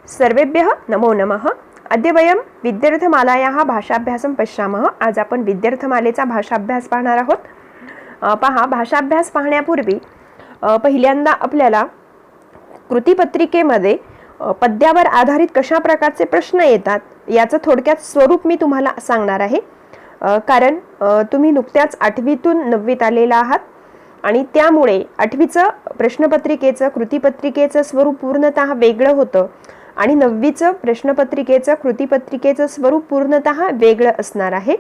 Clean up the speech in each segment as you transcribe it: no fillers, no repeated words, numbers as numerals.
सर्वेभ्यः नमो नमः। अद्य वयं विद्यार्थमालायाः भाषाभ्यासं पश्यामः। आज आपण विद्यार्थमालेचा भाषाभ्यास पाहणार आहोत। पहा, भाषाभ्यास पाहण्यापूर्वी पहिल्यांदा आपल्याला कृतीपत्रिकेमध्ये पद्यावर आधारित कशा प्रकारचे प्रश्न येतात याचं थोडक्यात स्वरूप मी तुम्हाला सांगणार आहे। कारण तुम्ही नुकत्याच 8वीतून 9वीत आलेला आहात आणि त्यामुळे 8वीचं प्रश्नपत्रिकेचं कृतीपत्रिकेचं स्वरूप पूर्णतः वेगळं होतं आणि 9वीचं प्रश्नपत्रिकेचं कृतीपत्रिकेचं स्वरूप पूर्णतः वेगळं असणार आहे।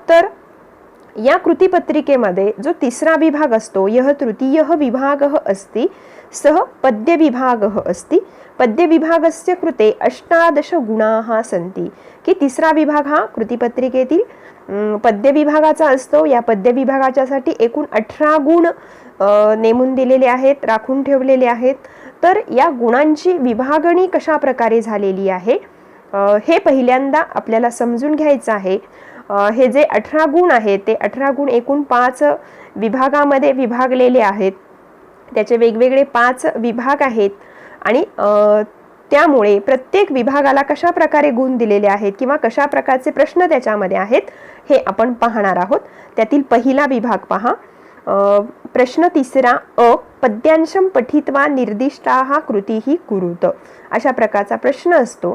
तर या कृतीपत्रिकेमध्ये जो तिसरा विभाग असतो यह तृतीयः विभागः अस्ति सह पद्य विभागः अस्ति। पद्य विभागस्य कृते 18 गुणाः सन्ति की तिसरा विभाग हा कृतीपत्रिकेतील पद्य विभागाचा असतो। या पद्य विभागाच्यासाठी एकूण 18 गुण नेमून दिलेले आहेत, राखून ठेवलेले आहेत। तर या गुणांची विभागणी कशा प्रकारे झालेली आहे हे पहिल्यांदा आपल्याला समजून घ्यायचं आहे। हे जे 18 गुण आहेत ते 18 गुण एकूण 5 विभागामध्ये विभागलेले आहेत। त्याचे वेगवेगळे 5 विभाग आहेत आणि त्यामुळे प्रत्येक विभागाला कशा प्रकारे गुण दिलेले आहेत किंवा कशा प्रकारचे प्रश्न त्याच्यामध्ये आहेत हे आपण पाहणार आहोत। त्यातील पहिला विभाग पहा, प्रश्न तिसरा अ, पद्यांशं पठित्वा निर्दिष्टाः कृतीः कुरुत। अशा प्रकारचा प्रश्न असतो।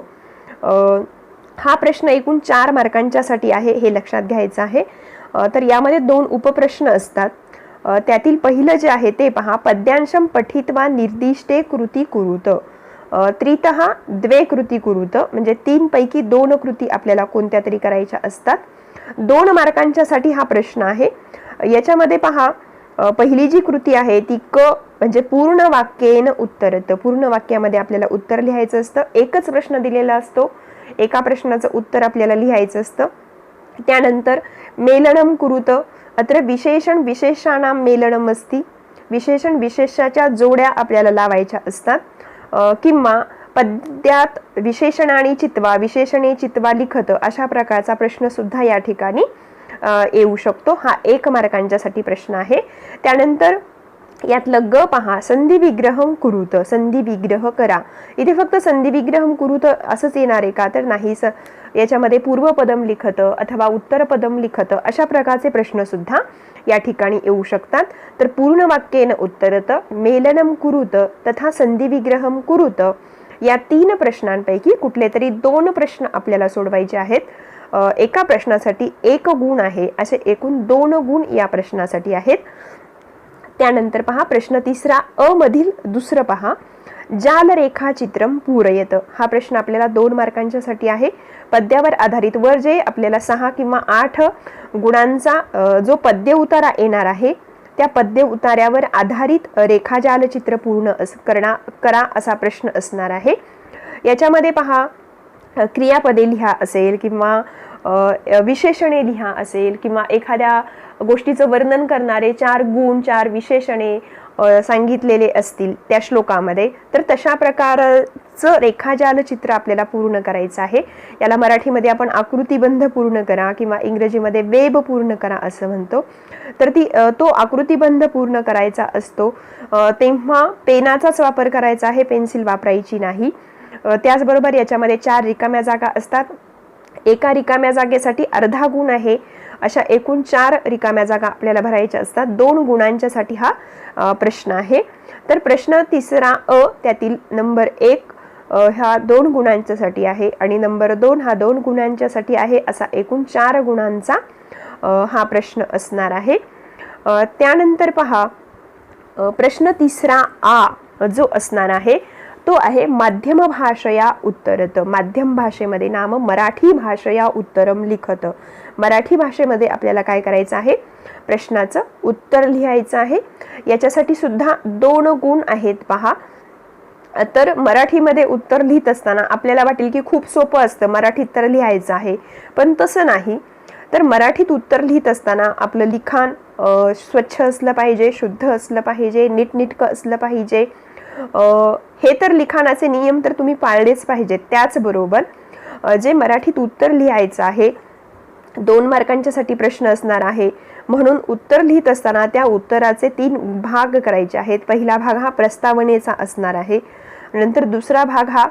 हा प्रश्न एकूण 4 मार्कांच्यासाठी आहे, हे लक्षात घ्यायचं आहे। तर यामध्ये 2 उपप्रश्न असतात। त्यातील पहिलं जे आहे ते पहा, पद्यांशं पठित्वा निर्दिष्टे कृती कुरुत त्रितः द्वे कृती कुरुत, म्हणजे 3 पैकी 2 कृती आपल्याला कोणत्या तरी करायच्या असतात। 2 मार्कांच्यासाठी हा प्रश्न आहे। याच्यामध्ये पहा, पहिली जी कृती आहे ती क म्हणजे पूर्ण वाक्येन उत्तरत। पूर्ण वाक्यामध्ये आपल्याला उत्तर लिहायचं असतं। एकच प्रश्न दिलेला असतो, एका प्रश्नाचं उत्तर आपल्याला लिहायचं असतं। त्यानंतर मेलनम कुरुत, अत्र विशेषण विशेषाणां मेलनम अस्ति। विशेषण विशेषाच्या जोड्या आपल्याला लावायच्या असतात। किंवा पद्यात विशेषणानि चित्वा विशेषणे चित्वा लिखत, अशा प्रकारचा प्रश्न सुद्धा या ठिकाणी येऊ शकतो। हा 1 मार्कांच्यासाठी प्रश्न आहे। त्यानंतर यातलं ग पहा, संधी विग्रहम कुरुत, संधी विग्रह करा। इथे फक्त संधी विग्रहम कुरुत असंच येणार आहे का? तर नाही, याच्यामध्ये पूर्वपदम लिखत अथवा उत्तरपदम लिखत अशा प्रकारचे प्रश्न सुद्धा या ठिकाणी येऊ शकतात। तर पूर्ण वाक्येन उत्तरत, मेलनम कुरुत तथा संधी विग्रहम कुरुत या 3 प्रश्नांपैकी कुठले तरी 2 प्रश्न आपल्याला सोडवायचे आहेत। एका प्रश्नासाठी 1 गुण आहे, असे एकूण 2 गुण या प्रश्नासाठी आहेत। त्यानंतर पहा, प्रश्न तिसरा अ मधील दुसरं पहा, जाल रेखाचित्रम पूरयत। हा प्रश्न आपल्याला 2 मार्कांच्यासाठी आहे। पद्यावर आधारित वर जे आपल्याला 6 किंवा 8 गुणांचा जो पद्य उतारा येणार आहे त्या पद्य उतार्यावर आधारित रेखाजाल चित्र पूर्ण करा असा प्रश्न असणार आहे। याच्यामध्ये पहा, क्रियापदे लिहा असेल किंवा विशेषणे लिहा असेल किंवा एखाद्या गोष्टीचं वर्णन करणारे 4 गुण 4 विशेषणे सांगितलेले असतील त्या श्लोकामध्ये, तर तशा प्रकारचं रेखाजाल चित्र आपल्याला पूर्ण करायचं आहे। याला मराठीमध्ये आपण आकृतिबंध पूर्ण करा किंवा इंग्रजीमध्ये वेब पूर्ण करा असं म्हणतो। तर तो आकृतिबंध पूर्ण करायचा असतो तेव्हा पेनाचाच वापर करायचा आहे, पेन्सिल वापरायची नाही। त्याचबरोबर याच्यामध्ये 4 रिकाम्या जागा असतात। एका रिकाम्या जागेसाठी अर्धा गुण आहे। अशा एकूण 4 रिकाम्या जागा आपल्याला भरायच्या असतात। 2 गुणांच्यासाठी हा प्रश्न आहे। तर प्रश्न तिसरा अ, त्यातील नंबर 1 हा 2 गुणांच्यासाठी आहे आणि नंबर 2 हा 2 गुणांच्यासाठी आहे। असा एकूण 4 गुणांचा हा प्रश्न असणार आहे। त्यानंतर पहा, प्रश्न तिसरा आ जो असणार आहे तो आहे माध्यम भाषया उत्तरत। माध्यम भाषेमध्ये नाम मराठी भाषया उत्तरम लिखत। मराठी भाषेमध्ये आपल्याला काय करायचं आहे, प्रश्नाचं उत्तर लिहायचं आहे। याच्यासाठी सुद्धा 2 गुण आहेत पहा। तर मराठीमध्ये उत्तर लिहित असताना आपल्याला वाटेल की खूप सोपं असतं, मराठीत तर लिहायचं आहे, पण तसं नाही। तर मराठीत उत्तर लिहित असताना आपलं लिखाण स्वच्छ असलं पाहिजे, शुद्ध असलं पाहिजे, नीटनेटकं असलं पाहिजे। हे तर लिखाणाचे नियम तर तुम्ही पाळलेच पाहिजेत। त्याचबरोबर जे मराठीत उत्तर लिहायचं आहे 2 मार्कांच्यासाठी प्रश्न असणार आहे, म्हणून उत्तर लिहित असताना त्या उत्तराचे 3 भाग करायचे आहेत। पहिला भाग हा प्रस्तावनेचा असणार आहे, नंतर दुसरा भाग हा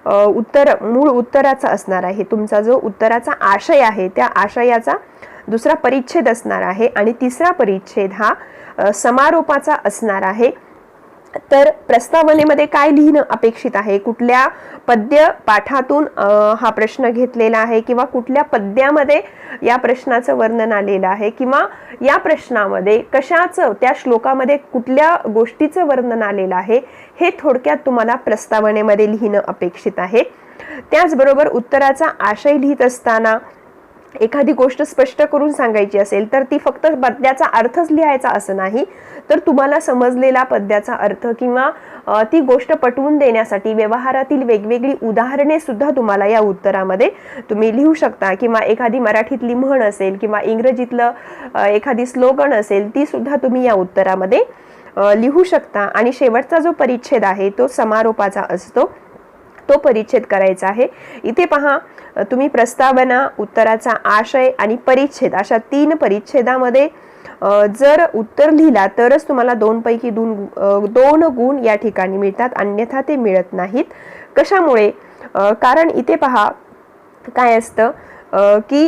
मूळ उत्तराचा असणार आहे, तुमचा जो उत्तराचा आशय आहे त्या आशयाचा दुसरा परिच्छेद असणार आहे आणि तिसरा परिच्छेद हा समारोपाचा असणार आहे. तर प्रस्तावनेमध्ये काय लिहिणं अपेक्षित आहे, कुठल्या पद्य पाठातून हा प्रश्न घेतलेला आहे किंवा कुठल्या पद्यामध्ये या प्रश्नाचं वर्णन आलेलं आहे किंवा या प्रश्नामध्ये कशाचं, त्या श्लोकामध्ये कुठल्या गोष्टीचं वर्णन आलेलं आहे, हे थोडक्यात तुम्हाला प्रस्तावनेमध्ये लिहिणं अपेक्षित आहे. त्याचबरोबर उत्तराचा आशय लिहित असताना एखादी गोष्ट स्पष्ट करून सांगायची असेल तर ती फक्त पद्याचा अर्थच लिहायचा असं नाही, तर तुम्हाला समजलेला पद्याचा अर्थ किंवा ती गोष्ट पटवून देण्यासाठी व्यवहारातील वेगवेगळी उदाहरणे सुद्धा तुम्हाला या उत्तरामध्ये तुम्ही लिहू शकता किंवा एखादी मराठीतली म्हण असेल किंवा इंग्रजीतलं एखादी स्लोगन असेल ती सुद्धा तुम्ही या उत्तरामध्ये लिहू शकता. आणि शेवटचा जो परिच्छेद आहे तो समारोपाचा असतो, तो परिच्छेद करायचा आहे. इथे पहा, तुम्ही प्रस्तावना, उत्तराचा आशय आणि परिच्छेद अशा 3 परिच्छेदामध्ये जर उत्तर लिहिला तरच तुम्हाला 2 पैकी 2 गुण या ठिकाणी मिळतात, अन्यथा ते मिळत नाहीत. कशामुळे? कारण इथे पहा काय असतं की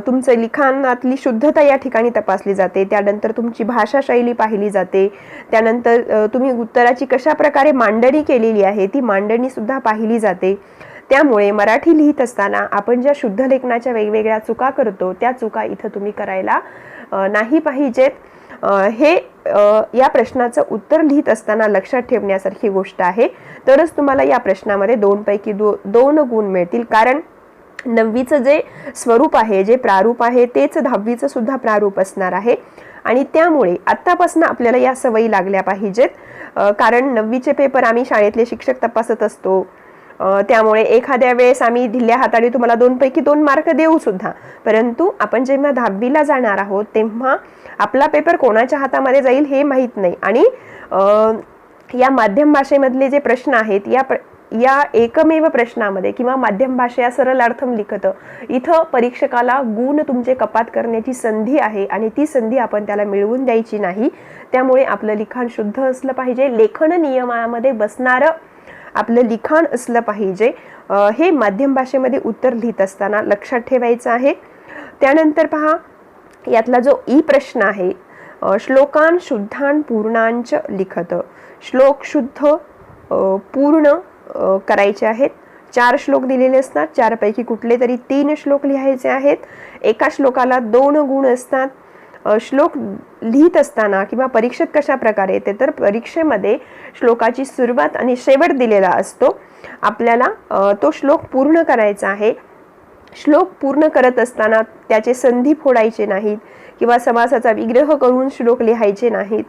तुमचं लिखाणातली शुद्धता या ठिकाणी तपासली जाते, त्यानंतर तुमची भाषा शैली पाहिली जाते, त्यानंतर तुम्ही उत्तराची कशा प्रकारे मांडणी केलेली आहे ती मांडणी सुद्धा पाहिली जाते. त्यामुळे मराठी लिहित असताना आपण ज्या शुद्ध लेखनाच्या वेगवेगळ्या चुका करतो त्या चुका इथं तुम्ही करायला नाही पाहिजेत. हे या प्रश्नाचं उत्तर लिहित असताना लक्षात ठेवण्यासारखी गोष्ट आहे. तरच तुम्हाला या प्रश्नामध्ये 2 पैकी 2 गुण मिळतील. कारण 9वीचं जे स्वरूप आहे, जे प्रारूप आहे, तेच 10वीचं सुद्धा प्रारूप असणार आहे. आणि त्यामुळे आत्तापासून आपल्याला या सवयी लागल्या पाहिजेत. कारण 9वीचे पेपर आम्ही शाळेतले शिक्षक तपासत असतो, त्यामुळे एखाद्या वेळेस आम्ही ढिल्या हाताने तुम्हाला 2 पैकी 2 मार्क देऊ सुद्धा, परंतु आपण जेव्हा 10वीला जाणार आहोत तेव्हा आपला पेपर कोणाच्या हातामध्ये जाईल हे माहीत नाही. आणि या माध्यम भाषेमधले जे प्रश्न आहेत या एकमेव प्रश्नामध्ये किंवा माध्यम भाषा सरलार्थम लिखत इथं परीक्षकाला गुण तुमचे कपात करण्याची संधी आहे आणि ती संधी आपण त्याला मिळवून द्यायची नाही. त्यामुळे आपलं लिखाण शुद्ध असलं पाहिजे, लेखन नियमामध्ये बसणारं आपलं लिखाण असलं पाहिजे. हे माध्यम भाषेमध्ये उत्तर लिहित असताना लक्षात ठेवायचं आहे. त्यानंतर पहा, यातला जो ई प्रश्न आहे, श्लोकान शुद्धान पूर्णांच लिखत. श्लोक शुद्ध पूर्ण करायचे आहेत. 4 श्लोक दिलेले असतात, 4 पैकी कुठले तरी 3 श्लोक लिहायचे आहेत. एका श्लोकाला 2 गुण असतात. श्लोक लिहित असताना किंवा परीक्षेत कशा प्रकारे येते तर परीक्षेमध्ये श्लोकाची सुरुवात आणि शेवट दिलेला असतो. आपल्याला तो श्लोक पूर्ण करायचा आहे. श्लोक पूर्ण करत असताना त्याचे संधी फोडायचे नाहीत किंवा समासाचा विग्रह करून श्लोक लिहायचे नाहीत.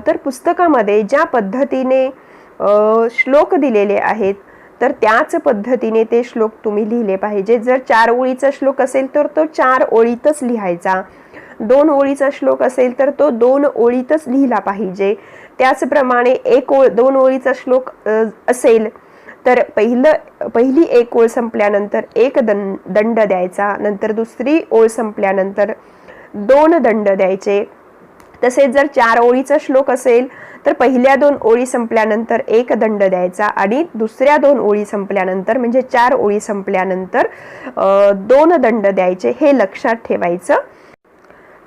तर पुस्तकामध्ये ज्या पद्धतीने श्लोक दिलेले आहेत तर त्याच पद्धतीने ते श्लोक तुम्ही लिहिले पाहिजे. जर 4 ओळीचा श्लोक असेल तर तो 4 ओळीतच लिहायचा. 2 ओळीचा श्लोक असेल तर तो 2 ओळीतच लिहिला पाहिजे. त्याचप्रमाणे 2 ओळीचा श्लोक असेल तर पहिली 1 ओळ संपल्यानंतर 1 दंड द्यायचा, नंतर दुसरी ओळ संपल्यानंतर 2 दंड द्यायचे. तसेच जर 4 ओळीचा श्लोक असेल तर पहिल्या 2 ओळी संपल्यानंतर 1 दंड द्यायचा आणि दुसऱ्या 2 ओळी संपल्यानंतर म्हणजे 4 ओळी संपल्यानंतर 2 दंड द्यायचे. हे लक्षात ठेवायचं.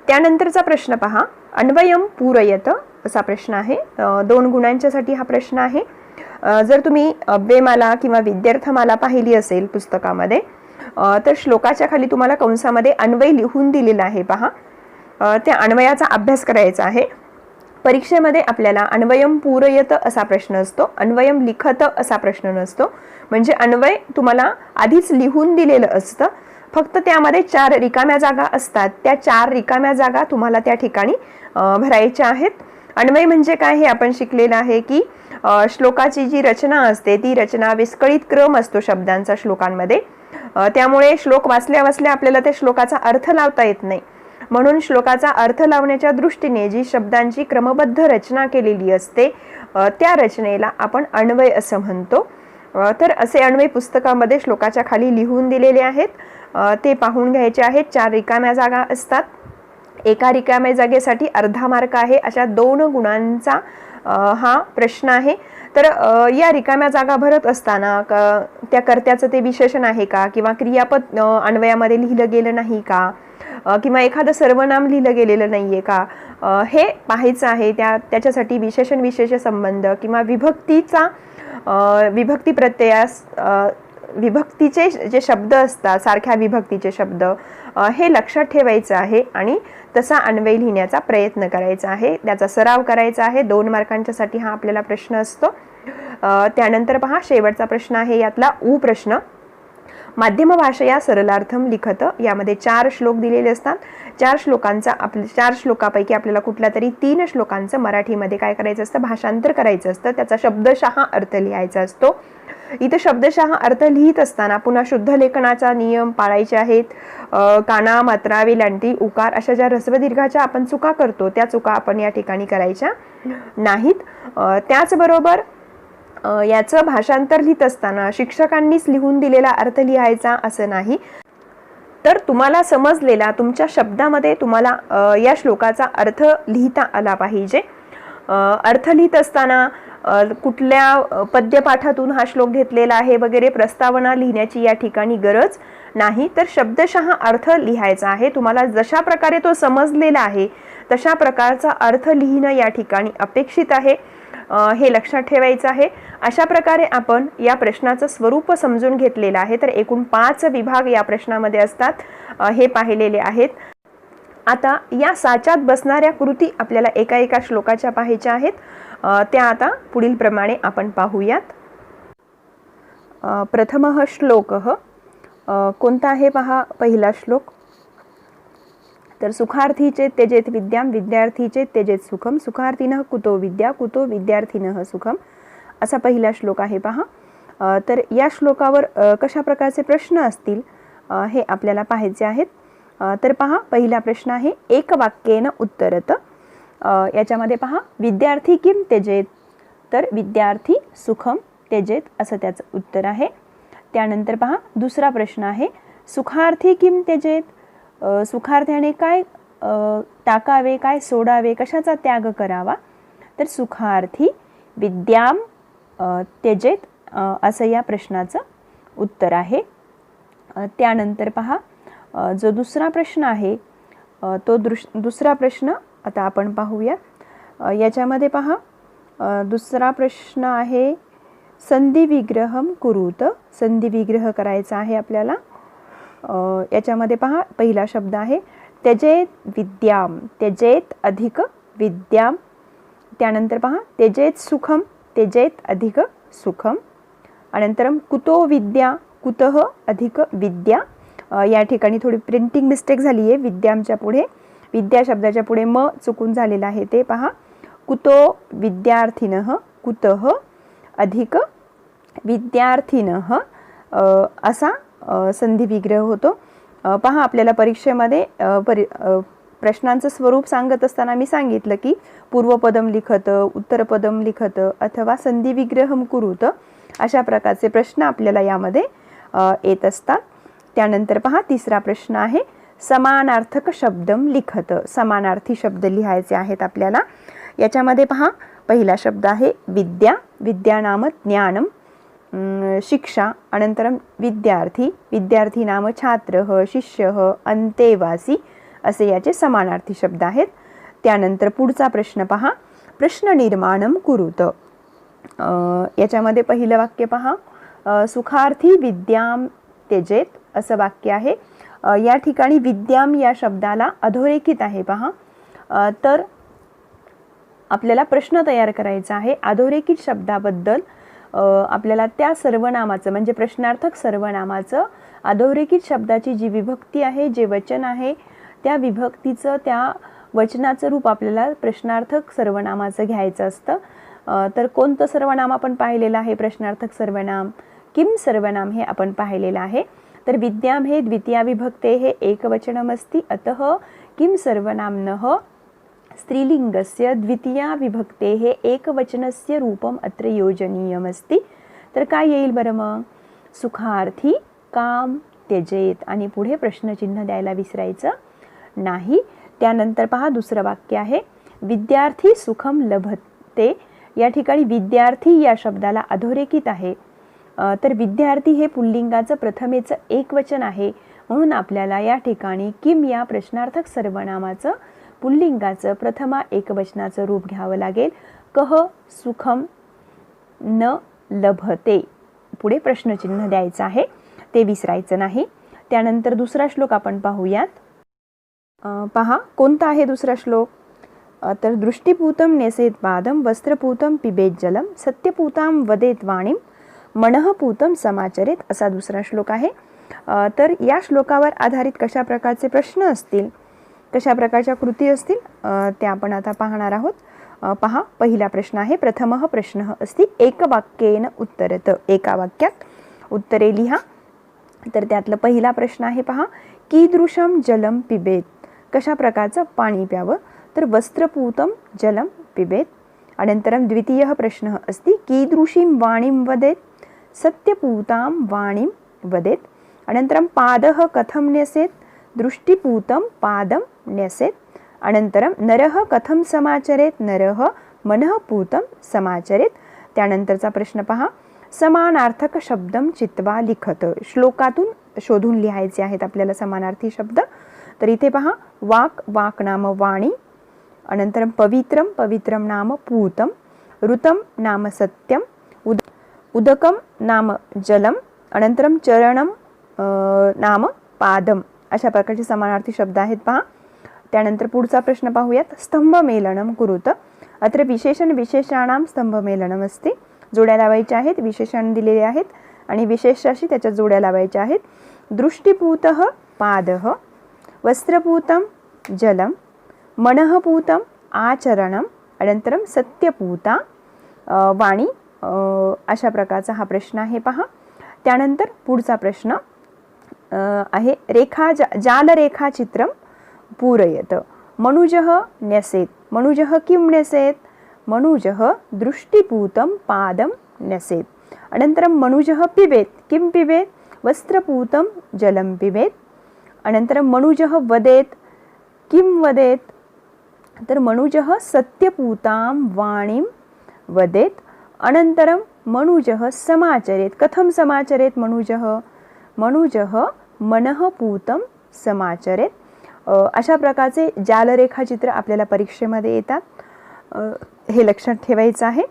त्यानंतरचा प्रश्न पहा, अन्वयम पूरयत असा प्रश्न आहे. 2 गुणांच्यासाठी हा प्रश्न आहे. जर तुम्ही अव्ययमाला किंवा विद्यार्थमाला पाहिली असेल पुस्तकामध्ये तर श्लोकाच्या खाली तुम्हाला कंसामध्ये अन्वय लिहून दिलेला आहे. पहा, त्या अन्वयाचा अभ्यास करायचा आहे. परीक्षेमध्ये आपल्याला अन्वयम पूरयत असा प्रश्न असतो, अन्वयम लिखत असा प्रश्न नसतो. म्हणजे अन्वय तुम्हाला आधीच लिहून दिलेलं असतं, फक्त त्यामध्ये 4 रिकाम्या जागा असतात. त्या 4 रिकाम्या जागा तुम्हाला त्या ठिकाणी भरायच्या आहेत. अन्वय म्हणजे काय हे आपण शिकलेलं आहे की श्लोकाची जी रचना असते ती रचना विस्कळीत क्रम असतो शब्दांचा श्लोकांमध्ये. त्यामुळे श्लोक वाचल्या वाचल्या आपल्याला त्या श्लोकाचा अर्थ लावता येत नाही. म्हणून श्लोकाचा अर्थ लावण्याच्या दृष्टीने जी शब्दांची क्रमबद्ध रचना केलेली असते त्या रचनेला आपण अन्वय असं म्हणतो. तर असे अन्वय पुस्तकामध्ये श्लोकाच्या खाली लिहून दिलेले आहेत, ते पाहून घ्यायचे आहेत. 4 रिकाम्या जागा असतात. एका रिकाम्या जागेसाठी अर्धा मार्क आहे. अशा 2 गुणांचा हा प्रश्न आहे. तर या रिकाम्या जागा भरत असताना त्या कर्त्याचं ते विशेषण आहे का, किंवा क्रियापद अन्वयामध्ये लिहिलं गेलं नाही का, किंवा एखादं सर्वनाम लिहिलं गेलेलं नाहीये का, हे पाहायचं आहे. त्याच्यासाठी विशेषण विशेष संबंध किंवा विभक्ती प्रत्ययास विभक्तीचे जे शब्द असतात, सारख्या विभक्तीचे शब्द, हे लक्षात ठेवायचं आहे आणि तसा अन्वय लिहिण्याचा प्रयत्न करायचा आहे. त्याचा सराव करायचा आहे. 2 मार्कांच्यासाठी हा आपल्याला प्रश्न असतो. त्यानंतर पहा, शेवटचा प्रश्न आहे यातला ऊ प्रश्न. माध्यम भाषया सरलार्थम लिखत. यामध्ये 4 श्लोक दिलेले असतात. 4 श्लोकापैकी आपल्याला कुठल्या तरी 3 श्लोकांचं मराठीमध्ये काय करायचं असतं, भाषांतर करायचं असतं. त्याचा शब्दशः अर्थ लिहायचा असतो. इथं शब्दशः अर्थ लिहित असताना पुन्हा शुद्ध लेखनाचा नियम पाळायचे आहेत. काना, मात्रा, वेलांटी, उकार अशा ज्या ऱ्हस्व-दीर्घाच्या आपण चुका करतो त्या चुका आपण या ठिकाणी करायच्या नाहीत. त्याचबरोबर याचं भाषांतर लिहित असताना शिक्षकांनीच लिहून दिलेला अर्थ लिहायचा असं नाही, तर तुम्हाला समजलेला तुमच्या शब्दामध्ये तुम्हाला या श्लोकाचा अर्थ लिहिता आला पाहिजे. अर्थ लिहित असताना कुठल्या पद्यपाठातून हा श्लोक घेतलेला आहे वगैरे प्रस्तावना लिहिण्याची या ठिकाणी गरज नाही, तर शब्दशः अर्थ लिहायचा आहे. तुम्हाला जशा प्रकारे तो समजलेला आहे तशा प्रकारचा अर्थ लिहिणं या ठिकाणी अपेक्षित आहे. हे लक्षात ठेवायचं आहे. अशा प्रकारे आपण या प्रश्नाचं स्वरूप समजून घेतलेलं आहे. तर एकूण 5 विभाग या प्रश्नामध्ये असतात, हे पाहिलेले आहेत. आता या साच्यात बसणाऱ्या कृती आपल्याला एका श्लोकाच्या पाहायच्या आहेत. त्या आता पुढील प्रमाणे आपण पाहूयात. प्रथमः श्लोकः. कोणता आहे पहा पहिला श्लोक. तर सुखार्थी चेत त्यजेत विद्याम, विद्यार्थी चेत त्यजेत सुखम, सुखार्थीनः कुतो विद्या, कुतो विद्यार्थिनः सुखम, असा पहिला श्लोक आहे पहा. तर या श्लोकावर कशा प्रकारचे प्रश्न असतील हे आपल्याला पाहायचे आहेत. तर पहा, पहिला प्रश्न आहे एक वाक्येन उत्तरत. याच्यामध्ये पहा, विद्यार्थी किम त्यजेत, तर विद्यार्थी सुखम त्यजेत असं त्याचं उत्तर आहे. त्यानंतर पहा, दुसरा प्रश्न आहे सुखार्थी किम त्यजेत, सुखार्थ्याने काय टाकावे, काय सोडावे, कशाचा त्याग करावा, तर सुखार्थी विद्याम त्यजेत असं या प्रश्नाचं उत्तर आहे. त्यानंतर पहा, जो दुसरा प्रश्न आहे तो दुसरा प्रश्न आता आपण पाहूया. याच्यामध्ये पहा, दुसरा प्रश्न आहे संधी विग्रहम कुरुत, संधी विग्रह करायचा आहे आपल्याला. याच्यामध्ये पहा, पहिला शब्द आहे त्यजेत विद्याम, त्यजेत अधिक विद्याम. त्यानंतर पहा, त्यजेत सुखम, त्यजेत अधिक सुखम. अनंतरम कुतो विद्या, कुतः अधिक विद्या. या ठिकाणी थोडी प्रिंटिंग मिस्टेक झाली आहे. विद्यामच्या पुढे, विद्या शब्दाच्या पुढे म चुकून झालेला आहे. ते पहा, कुतो विद्यार्थिनः, कुतः अधिक विद्यार्थिनः असा संधी विग्रह होतो. पहा, आपल्याला परीक्षेमध्ये प्रश्नांचं स्वरूप सांगत असताना मी सांगितलं की पूर्वपदम लिखत, उत्तरपदम लिखत अथवा संधी विग्रहम कुरुत अशा प्रकारचे प्रश्न आपल्याला यामध्ये येत असतात. त्यानंतर पहा, तिसरा प्रश्न आहे समानार्थक शब्दम लिखत, समानार्थी शब्द लिहायचे आहेत आपल्याला. याच्यामध्ये पहा, पहिला शब्द आहे विद्या, विद्या नाम ज्ञानम, शिक्षा. अनंतरम विद्यार्थी, विद्यार्थी नाम छात्रः, शिष्यः, अंतेवासी असे याचे समानार्थी शब्द आहेत. त्यानंतर पुढचा प्रश्न पहा, प्रश्न निर्माणम कुरुत. याच्यामध्ये पहिलं वाक्य पहा, सुखार्थी विद्याम त्यजेत असं वाक्य आहे. या ठिकाणी विद्याम या शब्दाला अधोरेखित आहे पहा. तर आपल्याला प्रश्न तयार करायचा आहे. अधोरेखित शब्दाबद्दल आपल्याला त्या सर्वनामाचं म्हणजे प्रश्नार्थक सर्वनामाचं अधोरेखित शब्दाची जी विभक्ती आहे, जे वचन आहे, त्या विभक्तीचं, त्या वचनाचं रूप आपल्याला प्रश्नार्थक सर्वनामाचं घ्यायचं असतं. तर कोणतं सर्वनाम आपण पाहिलेलं आहे प्रश्नार्थक सर्वनाम, किम सर्वनाम हे आपण पाहिलेलं आहे. तर विद्याम हे द्वितीया विभक्ते हे एकवचनमस्ति, अतः किम सर्वनाम्नः स्त्रीलिंगस्य द्वितीया विभक्ते हे एकवचनस्य रूपम अत्र योजनीयमस्ति. तर काय येईल बरं मग, सुखार्थी काम त्यजेत आणि पुढे प्रश्नचिन्ह द्यायला विसरायचं नाही. त्यानंतर पहा, दुसरं वाक्य आहे विद्यार्थी सुखम लभते, या ठिकाणी विद्यार्थी या शब्दाला अधोरेखित आहे, तर विद्यार्थी हे पुल्लिंगाचं प्रथमेचं एकवचन आहे, म्हणून आपल्याला या ठिकाणी किम या प्रश्नार्थक सर्वनामाचं पुल्लिंगाचं प्रथमा एकवचनाचं रूप घ्यावं लागेल. कह सुखम न लभते, पुढे प्रश्नचिन्ह द्यायचं आहे, ते विसरायचं नाही. त्यानंतर दुसरा श्लोक आपण पाहूयात. पहा कोणता आहे दुसरा श्लोक. तर दृष्टिपूतं नेसेत पादम, वस्त्रपूतं पिबेत जलम, सत्यपूतां वदेत वाणीम, मनःपूतं समाचरेत, असा दुसरा श्लोक आहे. तर या श्लोकावर आधारित कशा प्रकारचे प्रश्न असतील, कशा प्रकारच्या कृती असतील, त्या आपण आता पाहणार आहोत. पहा पहिला प्रश्न आहे. प्रथमः प्रश्नः अस्ति एकवाक्येन उत्तरत, एका वाक्यात उत्तरे लिहा. तर त्यातलं पहिला प्रश्न आहे पहा, कीदृशं जलम पिबेत, कशा प्रकारचं पाणी प्यावं. तर वस्त्रपूतं जलम पिबेत. अनन्तरं द्वितीयः प्रश्नः अस्ति कीदृशीं वाणीं वदेत, सत्यपूतां वाणीं वदेत. अनन्तरं पादः कथं न्यसेत, दृष्टिपूतं पादं न्यसेत. अनन्तरं नरः कथं समाचरेत, नरः मनःपूतं समाचरेत. त्यानंतरचा प्रश्न पहा, समानार्थक शब्दं चित्वा लिखत, श्लोकातून शोधून लिहायचे आहेत आपल्याला समानार्थी शब्द. तर इथे पहा, वाक, वाक नाम वाणी. अनन्तरं पवित्रं, पवित्रं नाम पूतं. ऋतं नाम सत्यं. उदकं नाम जलम. अनन्तरं चरणं नाम पादम, अशा प्रकारचे समानार्थी शब्द आहेत पहा. त्यानंतर पुढचा प्रश्न पाहूयात. स्तंभमेलनं कुरुत, अत्र विशेषण विशेषाणां स्तंभमेलनम् अस्ति. जोड्या लावायच्या आहेत, विशेषण दिलेले आहेत आणि विशेषाशी त्याच्या जोड्या लावायच्या आहेत. दृष्टिपूतः पादः, वस्त्रपूतं जलं, मनःपूतं आचरणं, अनन्तरं सत्यपूता वाणी, अशा प्रकारचा हा प्रश्न आहे पहा. त्यानंतर पुढचा प्रश्न आहे जालरेखाचित्रं पूरयत. मनुजः न्यसेत, मनुजः किं न्यसेत, मनुजः दृष्टिपूतं पादं न्यसेत. अनन्तरं मनुजः पिबेत, किं पिबेत, वस्त्रपूतं जलं पिबेत. अनन्तरं मनुजः वदेत, किं वदेत, तर मनुजः सत्यपूतां वाणीं वदेत. अनन्तरं मनुजः समाचरेत, कथं समाचरेत मनुजः, मनुजः मनःपूतं समाचरेत. अशा प्रकारचे जालरेखाचित्र आपल्याला परीक्षेमध्ये येतात, हे लक्षात ठेवायचं आहे.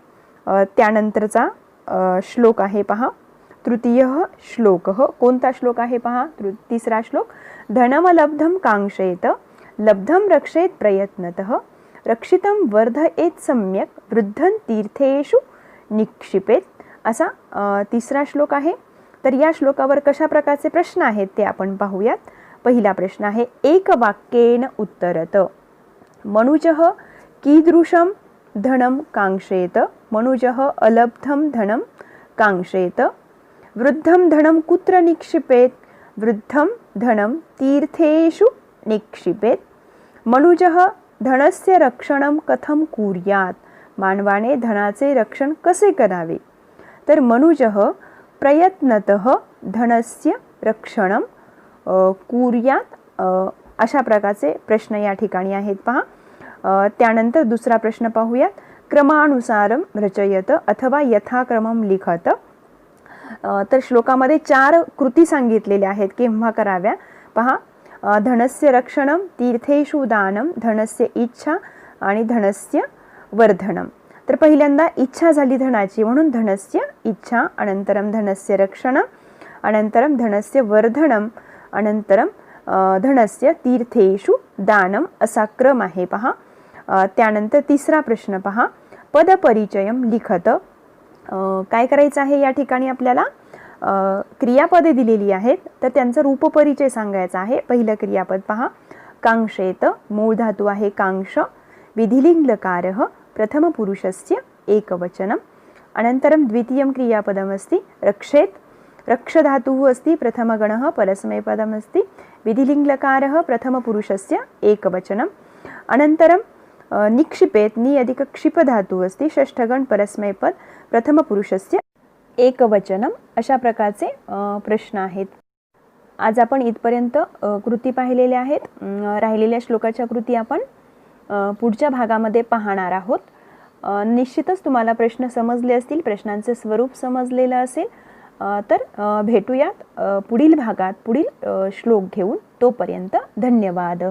त्यानंतरचा श्लोक आहे पहा, तृतीयः श्लोकः. कोणता श्लोक आहे पहा, तिसरा श्लोक. धनमलब्धं कांक्षेत, लब्धं रक्षेत प्रयत्नतः, रक्षितं वर्धयेत सम्यक, वृद्धं तीर्थेषु निक्षिपेत, असा तिसरा श्लोक आहे. तर या श्लोकावर कशा प्रकारचे प्रश्न आहेत ते आपण पाहूयात. पहिला प्रश्न आहे, एकवाक्येन उत्तरत. मनुजः कीदृशं धनं कांक्षेत, मनुजः अलब्धं धनं कांक्षेत. वृद्धं धनं कुत्र निक्षिपेत, वृद्धं धनं तीर्थेषु निक्षिपेत. मनुजः धनस्य रक्षणं कथं कुर्यात, मानवाने धनाचे रक्षण कसे करावे. तर मनुजः प्रयत्नतः धनस्य रक्षणं कुर्यात, अशा प्रकारचे प्रश्न या ठिकाणी आहेत पहा. त्यानंतर दुसरा प्रश्न पाहूयात. क्रमानुसारं रचयत अथवा यथाक्रमं लिखत. तर श्लोकामध्ये 4 कृती सांगितलेल्या आहेत, केव्हा कराव्या पहा. धनस्य रक्षणं, तीर्थेषु दानं, धनस्य इच्छा आणि धनस्य वर्धनम. तर पहिल्यांदा इच्छा झाली धनाची, म्हणून धनस्य इच्छा, अनंतरम धनस्य रक्षणं, अनंतरम धनस्य वर्धनम, अनंतरम धनस्य तीर्थेषु दानम, असा क्रम आहे पहा. त्यानंतर तिसरा प्रश्न पहा, पदपरिचयम लिखत. काय करायचं आहे या ठिकाणी आपल्याला, क्रियापदे दिलेली आहेत, तर त्यांचा रूपपरिचय सांगायचा आहे. पहिलं क्रियापद पहा, कांक्षेत, मूळ धातू आहे कांक्ष, विधिलिंग लकारः, प्रथम पुरुषस्य एकवचनम्. अनन्तरं द्वितीयं क्रियापदमस्ति रक्षेत, रक्ष धातुः अस्ति, प्रथमगणः परस्मैपदम् अस्ति, विधिलिंग लकारः, प्रथम पुरुषस्य एकवचनम्. अनन्तरं निक्षिपेत, नि अधिक क्षिप धातुः अस्ति, षष्ठगण परस्मैपद, प्रथम पुरुषस्य एकवचनम्. अशा प्रकारचे प्रश्न आहेत. आज आपण इथपर्यंत कृती पाहिलेल्या आहेत. राहिलेल्या श्लोकाच्या कृती आपण पुढच्या भागामध्ये पाहणार आहोत. निश्चितच तुम्हाला प्रश्न समजले असतील, प्रश्नांचे स्वरूप समजलेलं असेल. तर भेटूयात पुढील भागात पुढील श्लोक घेऊन. तोपर्यंत धन्यवाद.